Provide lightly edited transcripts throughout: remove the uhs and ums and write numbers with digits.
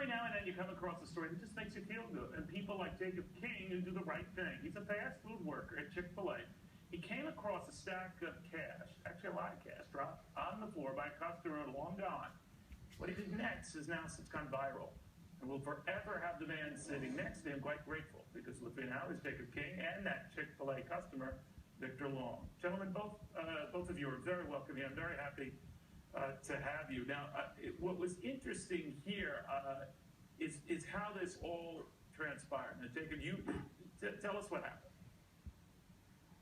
every now and then you come across a story that just makes you feel good. And people like Jacob King who do the right thing. He's a fast food worker at Chick-fil-A. He came across a stack of cash, actually a lot of cash, dropped on the floor by a customer long gone. What he did next is now it's gone viral. And will forever have the man sitting next to him quite grateful, because with me now is Jacob King and that Chick-fil-A customer, Victor Long. Gentlemen, both of you are very welcome here. I'm very happy to have you. Now, what was interesting here is how this all transpired. Now, Jacob, you tell us what happened.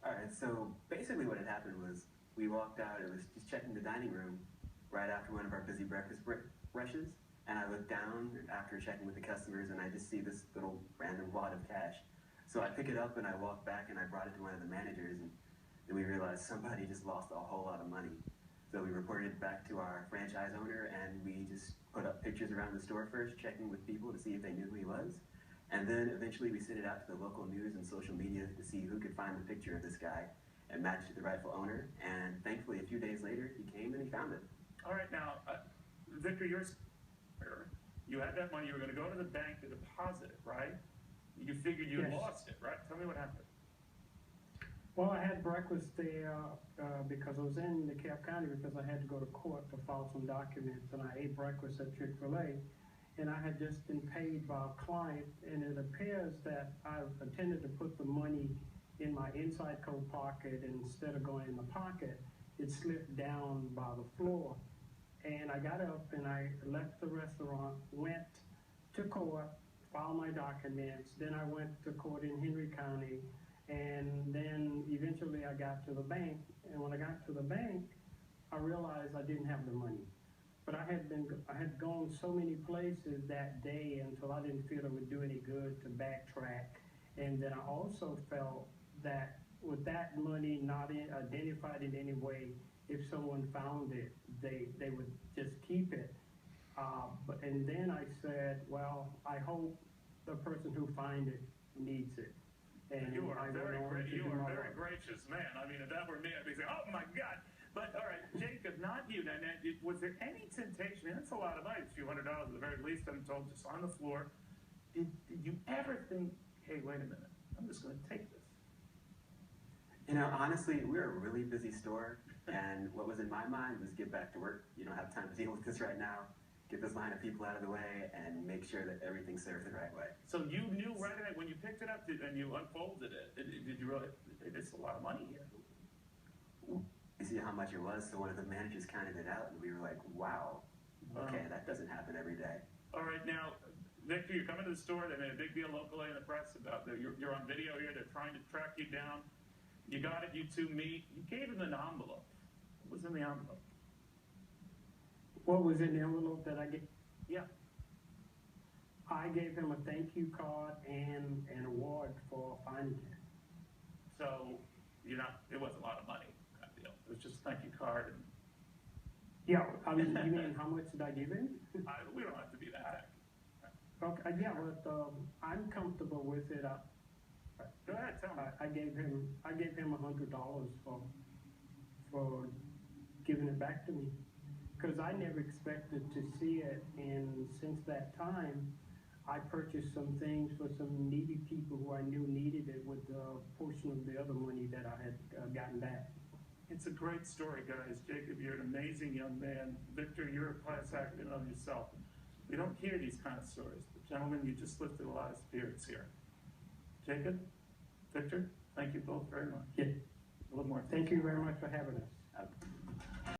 All right, so basically what had happened was we walked out, it was just checking the dining room right after one of our busy breakfast rushes, and I looked down after checking with the customers, and I just see this little random wad of cash. So I pick it up and I walk back and I brought it to one of the managers, and then we realized somebody just lost a whole lot of money. So we reported it back to our franchise owner, and we just put up pictures around the store first, checking with people to see if they knew who he was. And then eventually we sent it out to the local news and social media to see who could find the picture of this guy and match it to the rightful owner. And thankfully, a few days later, he came and he found it. All right, now, Victor, you had that money. You were going to go to the bank to deposit it, right? You figured you lost it, right? Tell me what happened. Well, I had breakfast there because I was in DeKalb County because I had to go to court to file some documents, and I ate breakfast at Chick-fil-A, and I had just been paid by a client, and it appears that I intended to put the money in my inside coat pocket, and instead of going in the pocket, it slipped down by the floor. And I got up and I left the restaurant, went to court, filed my documents, then I went to court in Henry County, and then eventually I got to the bank, and when I got to the bank, I realized I didn't have the money. But I had gone so many places that day until I didn't feel it would do any good to backtrack. And then I also felt that with that money not identified in any way, if someone found it, they would just keep it. And then I said, well, I hope the person who finds it needs it. And you are a very gracious man. I mean, if that were me, I'd be saying, oh my God. But all right, Jacob, not you. Now, was there any temptation? I mean, that's a lot of money, a few $100 at the very least, I'm told, just on the floor. Did you ever think, hey, wait a minute, I'm just going to take this? You know, honestly, we're a really busy store, and what was in my mind was get back to work. You don't have time to deal with this right now. Get this line of people out of the way and make sure that everything's served the right way. So you knew right away when you picked it up and you unfolded it, did you realize it's a lot of money here? You see how much it was, so one of the managers counted it out, and we were like, wow, okay, that doesn't happen every day. All right, now, Victor, you're coming to the store. They made a big deal locally in the press about you're on video here. They're trying to track you down. You got it, you two meet. You gave him an envelope. What was in the envelope? What was in the envelope that I gave? Yeah. I gave him a thank you card and an award for finding it. So, it wasn't a lot of money, kind of deal. It was just a thank you card. And yeah, I mean, you mean how much did I give him? We don't have to be that technical. Okay, yeah, but I'm comfortable with it. Go ahead, tell me. I gave him $100 for giving it back to me, because I never expected to see it, and since that time, I purchased some things for some needy people who I knew needed it with a portion of the other money that I had gotten back. It's a great story, guys. Jacob, you're an amazing young man. Victor, you're a class act in and of yourself. We don't hear these kind of stories. But gentlemen, you just lifted a lot of spirits here. Jacob, Victor, thank you both very much. Yeah. A little more. Thank you very much for having us.